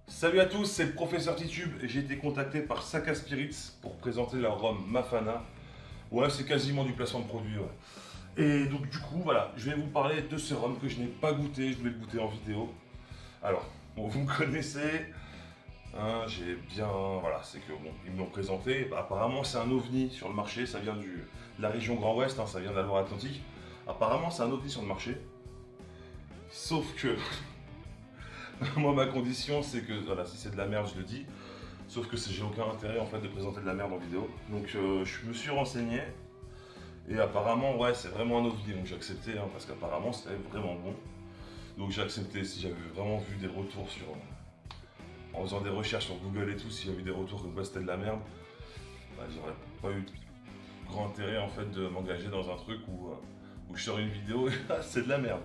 Salut à tous, c'est le professeur Titube et j'ai été contacté par Saka Spirits pour présenter leur rhum Mafana. Ouais, c'est quasiment du placement de produit, ouais. Et donc du coup, voilà, je vais vous parler de ce rhum que je n'ai pas goûté, je voulais le goûter en vidéo. Alors, bon, vous me connaissez, hein, j'ai bien, voilà, c'est que bon, ils me l'ont présenté. Bah, apparemment, c'est un ovni sur le marché, ça vient de la région Grand Ouest, hein, ça vient de la Loire-Atlantique. Apparemment, c'est un ovni sur le marché. Sauf que moi, ma condition, c'est que, voilà, si c'est de la merde, je le dis. Sauf que j'ai aucun intérêt en fait de présenter de la merde en vidéo. Donc je me suis renseigné et apparemment ouais c'est vraiment un ovni, donc j'ai accepté hein, parce qu'apparemment c'était vraiment bon. Donc j'ai accepté si j'avais vraiment vu des retours sur. En faisant des recherches sur Google et tout, si j'avais vu des retours comme quoi c'était de la merde, bah, j'aurais pas eu grand intérêt en fait de m'engager dans un truc où je sors une vidéo et c'est de la merde.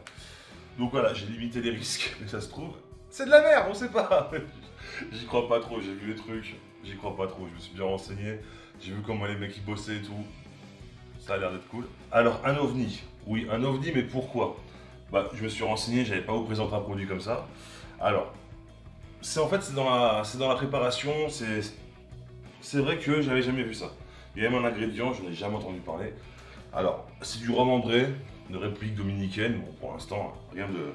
Donc voilà, j'ai limité les risques, mais ça se trouve, c'est de la merde, on sait pas. J'y crois pas trop, j'ai vu les trucs, j'y crois pas trop, je me suis bien renseigné, j'ai vu comment les mecs y bossaient et tout. Ça a l'air d'être cool. Alors, un ovni. Oui, un ovni, mais pourquoi? Bah, je me suis renseigné, j'avais pas vous présenter un produit comme ça. Alors, c'est dans la préparation, c'est vrai que j'avais jamais vu ça. Il y a même un ingrédient, je n'ai jamais entendu parler. Alors, c'est du rhum ambré, de réplique dominicaine. Bon, pour l'instant, rien de,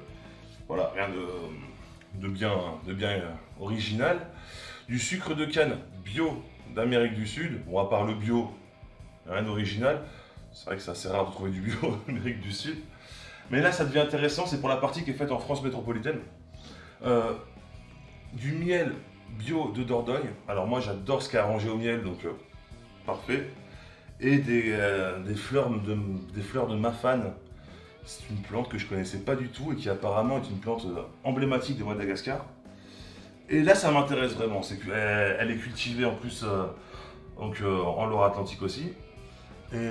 voilà, rien de bien original. Du sucre de canne bio d'Amérique du Sud. Bon, à part le bio, rien d'original. C'est vrai que c'est assez rare de trouver du bio en Amérique du Sud. Mais là, ça devient intéressant, c'est pour la partie qui est faite en France métropolitaine. Euh, du miel bio de Dordogne. Alors moi, j'adore ce qui est arrangé au miel, donc parfait. Et des fleurs de mafane. C'est une plante que je connaissais pas du tout et qui apparemment est une plante emblématique de Madagascar. Et là, ça m'intéresse vraiment, c'est qu'elle elle est cultivée en plus en Loire-Atlantique aussi. Et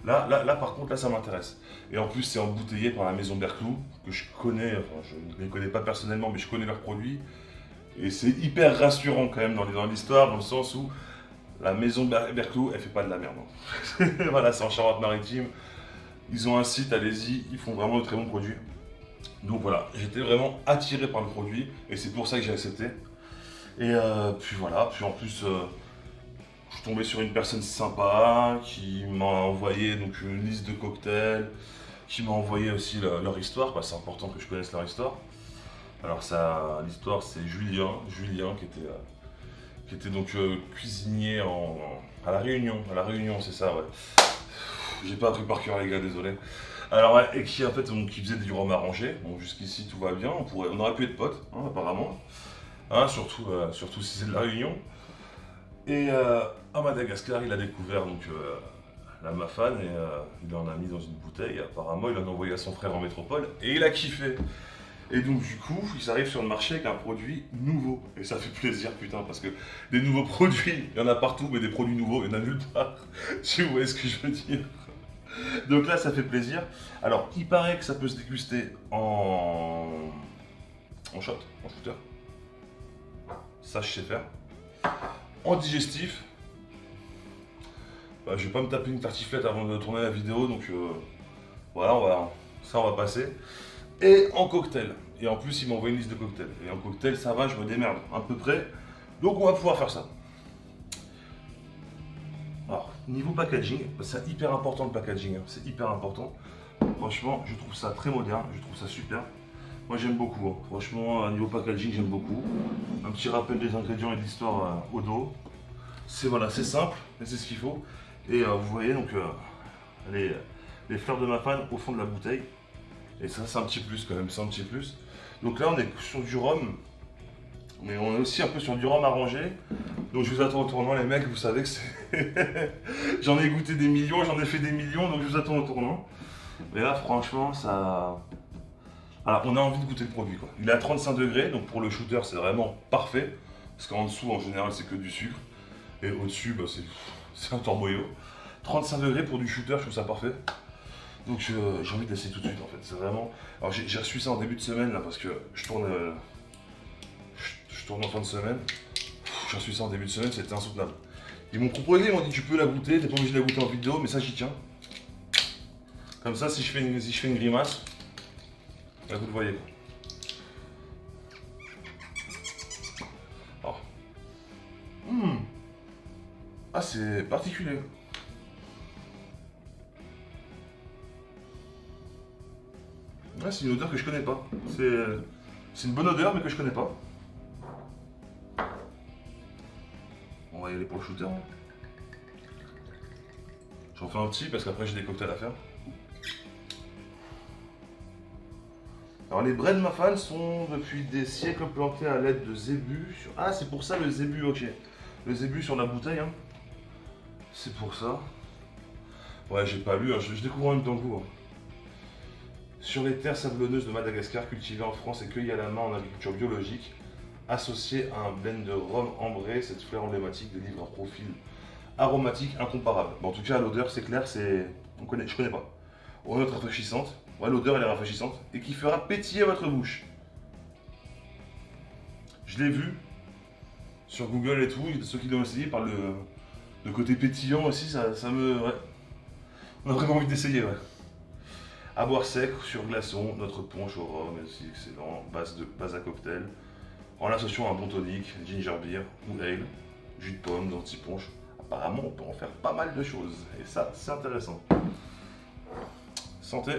là, par contre, là, ça m'intéresse. Et en plus, c'est embouteillé par la maison Berclou, que je connais, enfin, je ne les connais pas personnellement, mais je connais leurs produits. Et c'est hyper rassurant quand même dans l'histoire, dans le sens où la maison Berclou, elle fait pas de la merde. Hein. Voilà, c'est en Charente-Maritime. Ils ont un site, allez-y, ils font vraiment de très bons produits. Donc voilà, j'étais vraiment attiré par le produit, et c'est pour ça que j'ai accepté. Et puis voilà, puis en plus, je suis tombé sur une personne sympa qui m'a envoyé donc une liste de cocktails, qui m'a envoyé aussi leur histoire, parce que c'est important que je connaisse leur histoire. Alors ça, l'histoire c'est Julien qui était donc cuisinier à La Réunion c'est ça ouais. J'ai pas appris par cœur les gars, désolé. Alors ouais, et qui en fait donc, qui faisait du rhum arrangé, bon jusqu'ici tout va bien, on aurait pu être potes hein, apparemment, hein, surtout si c'est de La Réunion. Et à Madagascar, il a découvert donc la Mafane et il en a mis dans une bouteille. Et apparemment, il en a envoyé à son frère en métropole et il a kiffé. Et donc, du coup, ils arrivent sur le marché avec un produit nouveau. Et ça fait plaisir, putain, parce que des nouveaux produits, il y en a partout, mais des produits nouveaux, il y en a nulle part. Tu vois ce que je veux dire? Donc là, ça fait plaisir. Alors, il paraît que ça peut se déguster en shot, en shooter. Ça, je sais faire. En digestif, bah, je vais pas me taper une tartiflette avant de tourner la vidéo, donc voilà, ça on va passer. Et en cocktail. Et en plus, il m'a envoyé une liste de cocktails. Et en cocktail, ça va, je me démerde à peu près. Donc on va pouvoir faire ça. Alors, niveau packaging, c'est hyper important le packaging, hein, c'est hyper important. Franchement, je trouve ça très moderne, je trouve ça super. Moi j'aime beaucoup, hein. Franchement, niveau packaging, j'aime beaucoup. Un petit rappel des ingrédients et de l'histoire au dos. C'est voilà, c'est simple, mais c'est ce qu'il faut. Et vous voyez donc les fleurs de mafane au fond de la bouteille. Et ça, c'est un petit plus quand même, c'est un petit plus. Donc là, on est sur du rhum, mais on est aussi un peu sur du rhum arrangé. Donc je vous attends au tournant, les mecs, vous savez que c'est. J'en ai goûté des millions, j'en ai fait des millions, donc je vous attends au tournant. Mais là, franchement, ça. Alors, on a envie de goûter le produit, quoi. Il est à 35 degrés, donc pour le shooter, c'est vraiment parfait. Parce qu'en dessous, en général, c'est que du sucre. Et au-dessus, bah, c'est un torboyau. 35 degrés pour du shooter, je trouve ça parfait. Donc j'ai envie de l'essayer tout de suite en fait. C'est vraiment. Alors j'ai reçu ça en début de semaine là parce que je tourne en fin de semaine. J'ai reçu ça en début de semaine, c'était insoutenable. Ils m'ont proposé, ils m'ont dit tu peux la goûter, t'es pas obligé de la goûter en vidéo, mais ça j'y tiens. Comme ça si je fais une grimace, là vous le voyez quoi. c'est particulier. Ouais, c'est une odeur que je connais pas. C'est une bonne odeur, mais que je connais pas. On va y aller pour le shooter. J'en fais un petit parce qu'après j'ai des cocktails à faire. Alors les Bren Mafan sont depuis des siècles plantés à l'aide de zébus. Ah, c'est pour ça le zébu, ok. Le zébu sur la bouteille, hein. C'est pour ça. Ouais, j'ai pas lu, hein. Je découvre en même temps que vous. Hein. Sur les terres sablonneuses de Madagascar, cultivées en France et cueillies à la main en agriculture biologique, associée à un blend de rhum ambré, cette fleur emblématique délivre un profil aromatique incomparable. Bon, en tout cas, l'odeur, c'est clair, je connais pas. Aux notes rafraîchissantes, ouais, l'odeur elle est rafraîchissante, et qui fera pétiller votre bouche. Je l'ai vu sur Google et tout, ceux qui l'ont essayé par le côté pétillant aussi, ça me... Ouais. On a vraiment envie d'essayer, ouais. À boire sec, sur glaçon, notre punch au rhum est aussi excellent, base à cocktail, en l'associant à un bon tonic, ginger beer ou ale, jus de pomme, d'anti-punch. Apparemment, on peut en faire pas mal de choses, et ça, c'est intéressant. Santé.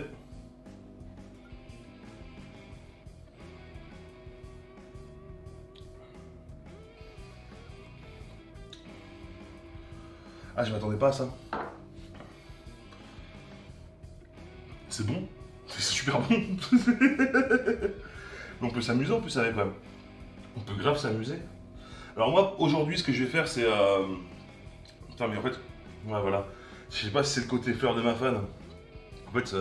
Ah, je m'attendais pas à ça. C'est bon. C'est super bon. On peut s'amuser en plus avec même. On peut grave s'amuser. Alors moi, aujourd'hui, ce que je vais faire, c'est... Putain, mais en fait... Ouais, voilà. Je sais pas si c'est le côté fleur de ma fan. En fait,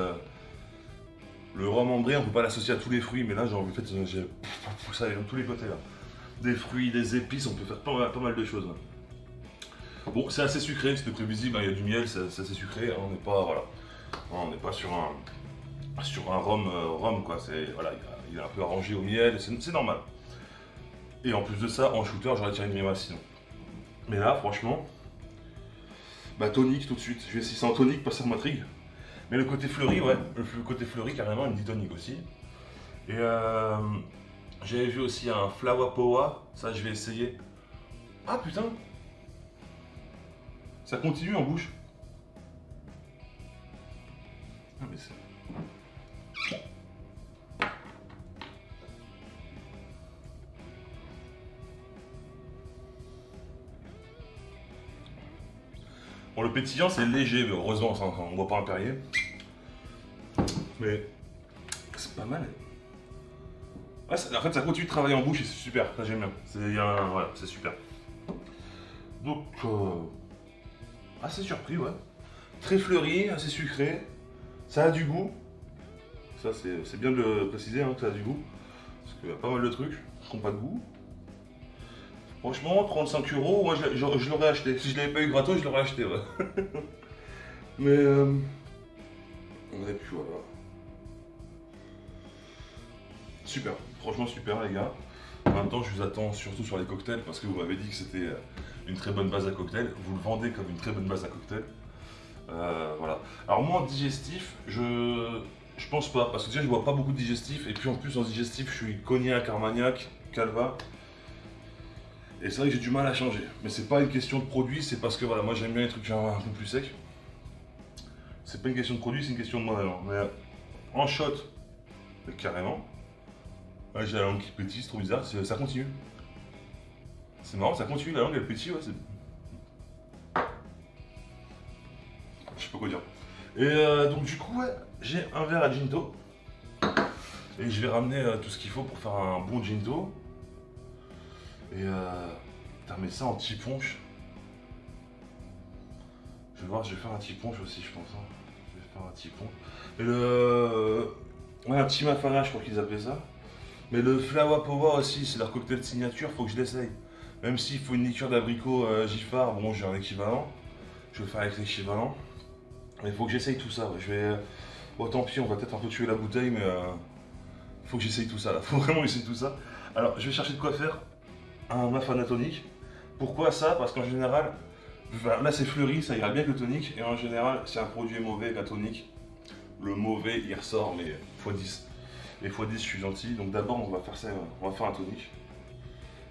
le rhum ambré, on peut pas l'associer à tous les fruits, mais là, j'ai envie de faire... Ça vient de tous les côtés, là. Des fruits, des épices, on peut faire pas mal de choses. Bon, c'est assez sucré, c'était prévisible, hein, il y a du miel, c'est assez sucré, hein, on n'est pas... Voilà. On n'est pas sur un rhum quoi, voilà, il est un peu arrangé au miel, c'est normal. Et en plus de ça, en shooter, j'aurais tiré une grimace sinon. Mais là, franchement, bah tonique tout de suite. Je vais essayer ça en tonique, pas ça m'intrigue. Mais le côté fleuri, ouais, le côté fleuri carrément, il me dit tonique aussi. Et j'avais vu aussi un Flower Power, ça je vais essayer. Ah putain, ça continue en bouche. Ah mais c'est... Bon, le pétillant c'est léger, mais heureusement on ne voit pas un Perrier. Mais c'est pas mal. Ouais, en fait ça continue de travailler en bouche et c'est super, ça j'aime bien. Voilà, c'est super. Donc, assez surpris, ouais. Très fleuri, assez sucré. Ça a du goût. Ça c'est bien de le préciser hein, que ça a du goût. Parce qu'il y a pas mal de trucs qui n'ont pas de goût. Franchement, 35 €, moi je l'aurais acheté. Si je l'avais pas eu gratos, je l'aurais acheté. Ouais. Mais on aurait pu, voilà. Super, franchement super les gars. En même temps, je vous attends surtout sur les cocktails parce que vous m'avez dit que c'était une très bonne base à cocktail. Vous le vendez comme une très bonne base à cocktail. Voilà. Alors moi en digestif, je pense pas, parce que déjà je bois pas beaucoup de digestif, et puis en plus en digestif je suis cognac, armagnac, calva. Et c'est vrai que j'ai du mal à changer. Mais c'est pas une question de produit, c'est parce que voilà, moi j'aime bien les trucs un peu plus secs. C'est pas une question de produit, c'est une question de moi-même. Mais en shot, carrément. Ouais, j'ai la langue qui pétille, c'est trop bizarre, ça continue. C'est marrant, ça continue, la langue elle pétille, ouais, c'est... Je sais pas quoi dire. Et donc du coup, ouais, j'ai un verre à Ginto. Et je vais ramener tout ce qu'il faut pour faire un bon Ginto. Et putain, mais ça en petit punch. Je vais voir, je vais faire un petit punch aussi, je pense. Hein. Je vais faire un petit punch. Et ouais, un petit mafana, je crois qu'ils appelaient ça. Mais le Flower Power aussi, c'est leur cocktail de signature, faut que je l'essaye. Même s'il faut une liqueur d'abricot Giffard, bon, j'ai un équivalent. Je vais faire avec l'équivalent. Mais il faut que j'essaye tout ça. Ouais. Je vais. Bon, tant pis, on va peut-être un peu tuer la bouteille, mais il faut que j'essaye tout ça là. Faut vraiment essayer tout ça. Alors, je vais chercher de quoi faire un mafana tonique. Pourquoi ça? Parce qu'en général, là c'est fleuri, ça ira bien avec le tonique. Et en général, si un produit est mauvais avec un tonique, le mauvais il ressort, mais x10. Et x10, je suis gentil. Donc d'abord, on va faire ça, on va faire un tonique.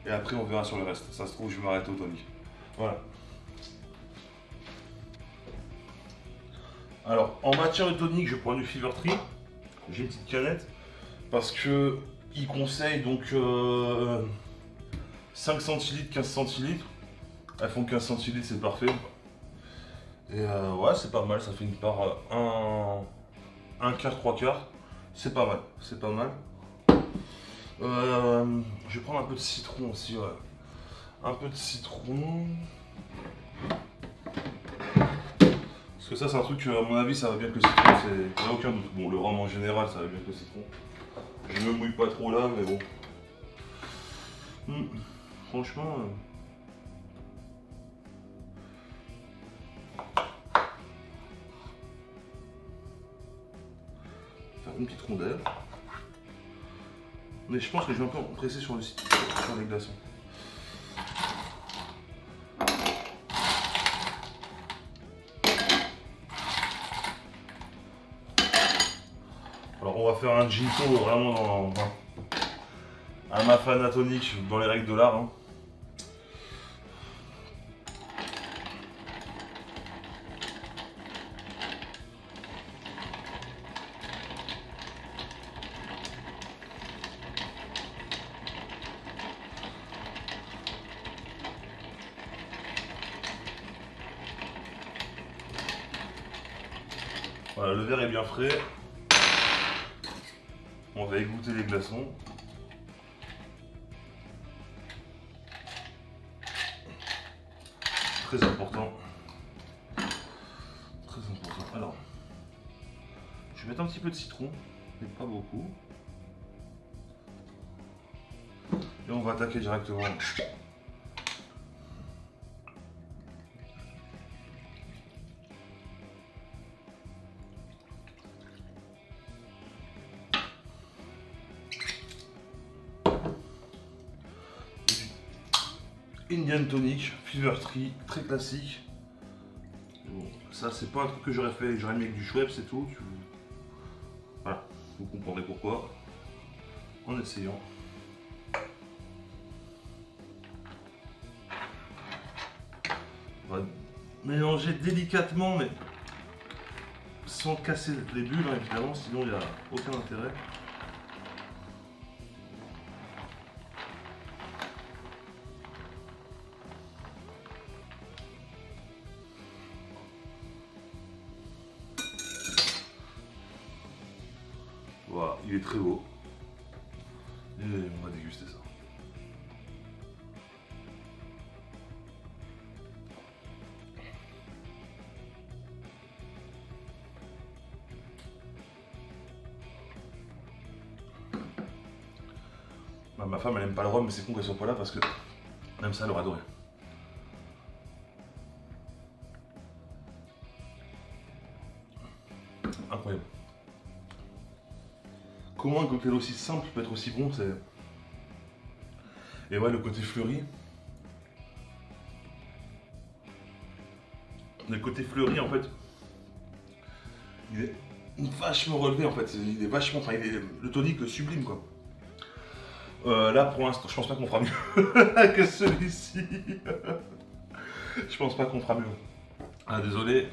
Et après, on verra sur le reste. Ça se trouve, je vais m'arrêter au tonique. Voilà. Alors, en matière de tonique, je prends du Fever Tree. J'ai une petite canette. Parce que il conseille donc 5 centilitres, 15 centilitres. Elles font 15 centilitres, c'est parfait. Et ouais, c'est pas mal. Ça fait une part un quart, trois quarts. C'est pas mal. C'est pas mal. Je vais prendre un peu de citron aussi. Ouais. Un peu de citron. Parce que ça, c'est un truc, à mon avis, ça va bien que le citron, il n'y a aucun doute. Bon, le rhum en général, ça va bien que le citron. Je me mouille pas trop là, mais bon. Franchement. Faire une petite rondelle. Mais je pense que je vais un peu presser sur les glaçons. Alors on va faire un ginto vraiment dans un Mafana tonique dans les règles de l'art. Hein. Voilà, le verre est bien frais. On va égoutter les glaçons. Très important. Très important. Alors, je vais mettre un petit peu de citron, mais pas beaucoup. Et on va attaquer directement. Indian Tonic, Fever Tree, très classique. Bon, ça c'est pas un truc que j'aurais fait, j'aurais mis avec du Schweppes, c'est tout. Voilà, vous comprendrez pourquoi. En essayant. On va mélanger délicatement, mais sans casser les bulles, hein, évidemment, sinon il n'y a aucun intérêt. Voilà, il est très beau. Et on va déguster ça. Bah, ma femme elle aime pas le rhum, mais c'est con qu'elle soit pas là parce que même ça elle aurait adoré. Incroyable. Comment un cocktail aussi simple peut être aussi bon, c'est... Et ouais, le côté fleuri. Le côté fleuri, en fait, il est vachement relevé, en fait. Il est vachement... Enfin, le tonique le sublime, quoi. Là, pour l'instant, je pense pas qu'on fera mieux que celui-ci. Je pense pas qu'on fera mieux. Ah, désolé.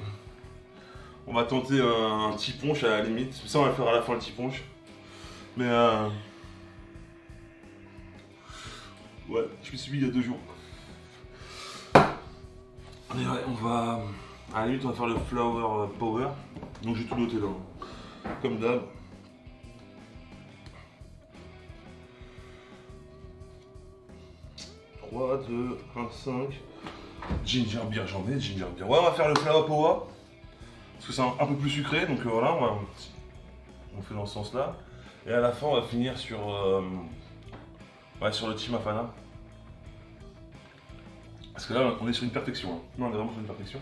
On va tenter un petit punch à la limite. Ça, on va le faire à la fin, le petit punch. Mais ouais, je me suis mis il y a 2 jours. Mais ouais, on va... À la limite, on va faire le Flower Power. Donc j'ai tout noté là. Comme d'hab. « 3, 2, 1, 5. Ginger beer, j'en ai, ginger beer. Ouais, on va faire le Flower Power. Parce que c'est un peu plus sucré, donc voilà, on fait dans ce sens-là. Et à la fin, on va finir sur, ouais, sur le Team Mafana. Parce que là, on est sur une perfection. Hein. Non, on est vraiment sur une perfection.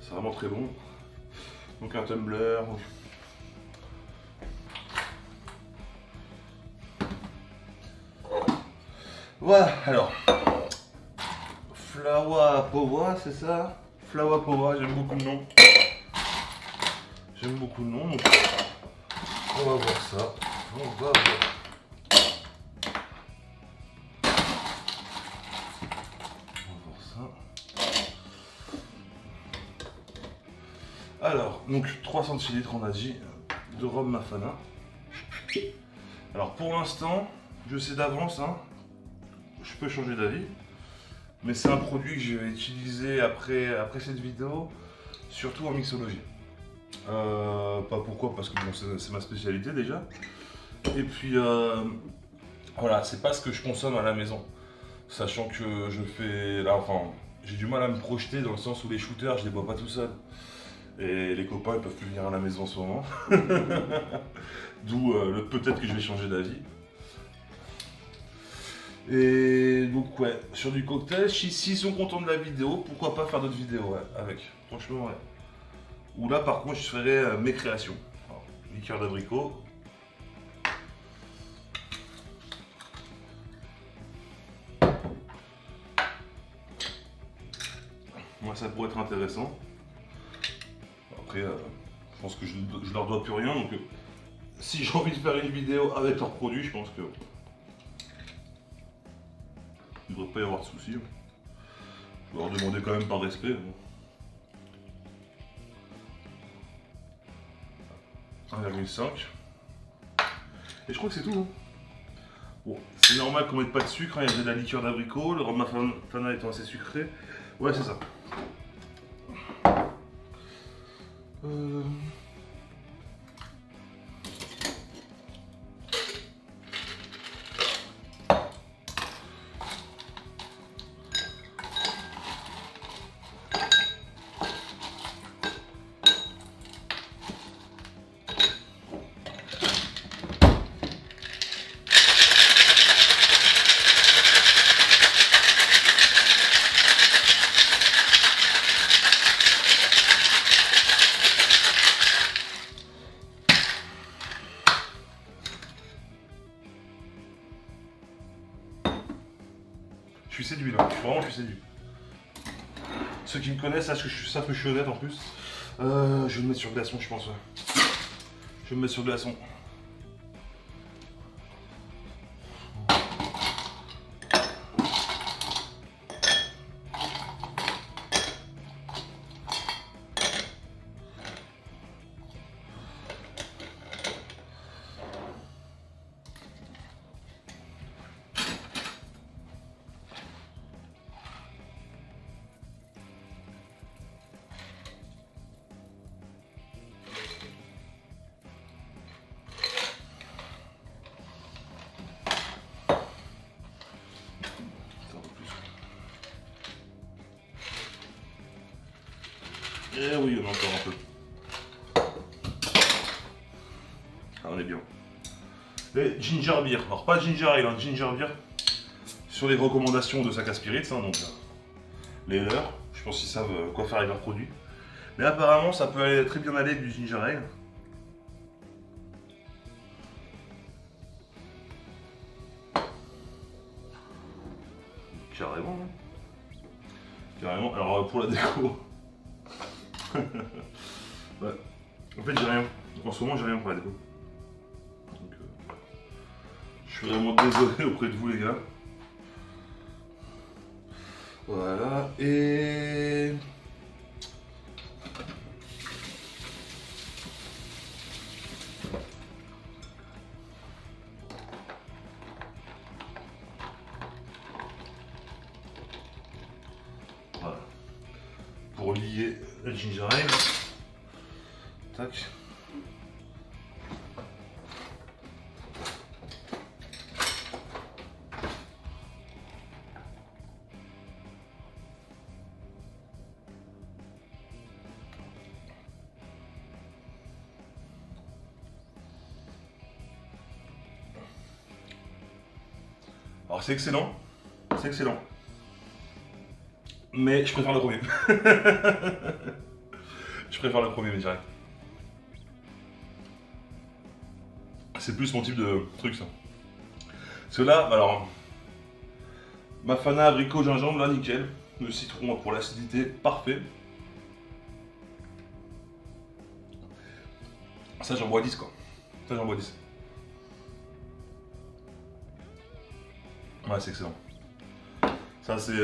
C'est vraiment très bon. Donc un tumbler. Voilà, alors. Flower Power, c'est ça? Flower Power, j'aime beaucoup le nom. J'aime beaucoup le nom, donc on va voir ça. On va voir. On va voir ça. Alors, donc 3 centilitres on a dit de rhum Mafana. Alors pour l'instant, je sais d'avance, hein, je peux changer d'avis. Mais c'est un produit que je vais utiliser après cette vidéo, surtout en mixologie. Pas pourquoi, parce que bon, c'est ma spécialité déjà. Et puis voilà, c'est pas ce que je consomme à la maison. Sachant que je fais là, enfin, j'ai du mal à me projeter dans le sens où les shooters, je les bois pas tout seul. Et les copains, ils peuvent plus venir à la maison en ce moment. D'où le peut-être que je vais changer d'avis. Et donc ouais, sur du cocktail, s'ils sont contents de la vidéo, pourquoi pas faire d'autres vidéos avec. Franchement ouais. Ou là par contre je ferai mes créations. Alors, liqueur d'abricot. Moi ça pourrait être intéressant. Après je pense que je leur dois plus rien, donc si j'ai envie de faire une vidéo avec leurs produits, je pense que il ne devrait pas y avoir de soucis. Je vais leur demander quand même par respect. 1,5. Et je crois que c'est tout. Hein. Bon, c'est normal qu'on mette pas de sucre, hein. Il y a de la liqueur d'abricot, le rhum Mafana étant assez sucré. Ouais, c'est ça. Je suis séduit là, vraiment je suis séduit. Ceux qui me connaissent savent que je suis honnête en plus. Je vais me mettre sur glaçon, je pense. Ouais. Je vais me mettre sur glaçon. Eh oui, on a encore un peu. Ah, on est bien. Et ginger beer. Alors pas ginger ale, hein, ginger beer. Sur les recommandations de Saka Spirits, hein, donc les leurs. Je pense qu'ils savent quoi faire avec leurs produits. Mais apparemment, ça peut aller très bien aller avec du ginger ale. Carrément. Hein. Carrément. Alors pour la déco. Ouais. En fait, j'ai rien. En ce moment, j'ai rien pour la déco. Donc, je suis vraiment désolé auprès de vous, les gars. Voilà. Et voilà. Pour lier le ginger ale. Tac. Alors c'est excellent, mais je préfère le premier. Je préfère le premier, mais direct. C'est plus mon type de truc, ça. Parce que là, alors, Mafana, abricot, gingembre, là, nickel. Le citron pour l'acidité, parfait. Ça, j'en bois 10, quoi. Ça, j'en bois 10. Ouais, c'est excellent. Ça, c'est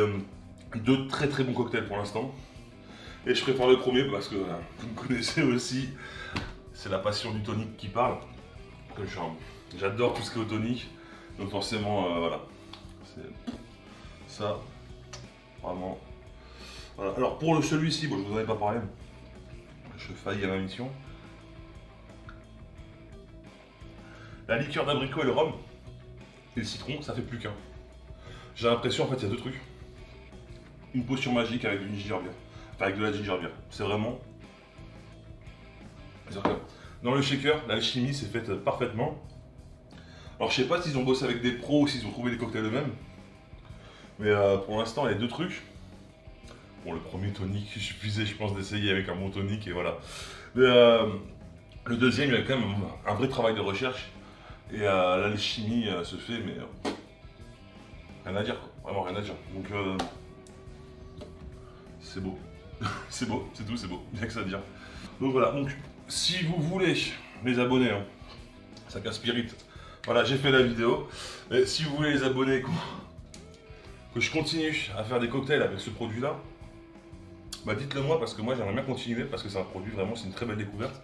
deux très très bons cocktails pour l'instant. Et je préfère le premier parce que vous me connaissez aussi, c'est la passion du tonic qui parle. J'adore tout ce qui est au tonic, donc forcément, voilà. C'est ça, vraiment. Voilà. Alors pour celui-ci, bon, je vous en avais pas parlé, je faillis à ma mission. La liqueur d'abricot et le rhum, et le citron, ça fait plus qu'un. J'ai l'impression, en fait, il y a deux trucs. Une potion magique avec du ginger beer. Enfin, avec de la ginger beer. C'est vraiment... Dans le shaker, l'alchimie s'est faite parfaitement. Alors, je sais pas s'ils ont bossé avec des pros ou s'ils ont trouvé des cocktails eux-mêmes. Mais pour l'instant, il y a deux trucs. Bon, le premier tonic, il suffisait, je pense, d'essayer avec un bon tonic et voilà. Mais le deuxième, il y a quand même un vrai travail de recherche. Et l'alchimie se fait, mais rien à dire, quoi. Vraiment rien à dire. Donc, c'est beau. C'est beau, c'est tout, c'est beau. Bien que ça à dire. Donc voilà, donc si vous voulez, les abonnés, hein, Saka Spirit, voilà, j'ai fait la vidéo. Mais si vous voulez les abonnés, que je continue à faire des cocktails avec ce produit-là, bah dites-le moi parce que moi j'aimerais bien continuer parce que c'est un produit vraiment, c'est une très belle découverte.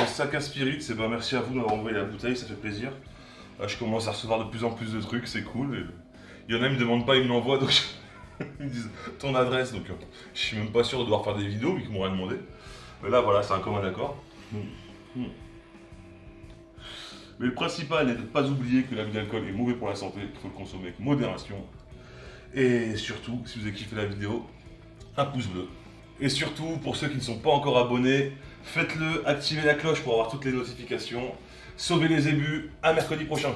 Saka Spirit, c'est merci à vous d'avoir envoyé la bouteille, ça fait plaisir. Là, je commence à recevoir de plus en plus de trucs, c'est cool. Et il y en a, ils me demandent pas, ils me l'envoient, donc ils me disent ton adresse, donc je suis même pas sûr de devoir faire des vidéos vu qu'ils m'ont rien demandé. Mais là, voilà, c'est un commun accord. Mais le principal est de ne pas oublier que l'abus d'alcool est mauvais pour la santé, qu'il faut le consommer avec modération. Et surtout, si vous avez kiffé la vidéo, un pouce bleu. Et surtout, pour ceux qui ne sont pas encore abonnés, faites-le, activez la cloche pour avoir toutes les notifications. Sauvez les ébus, à mercredi prochain.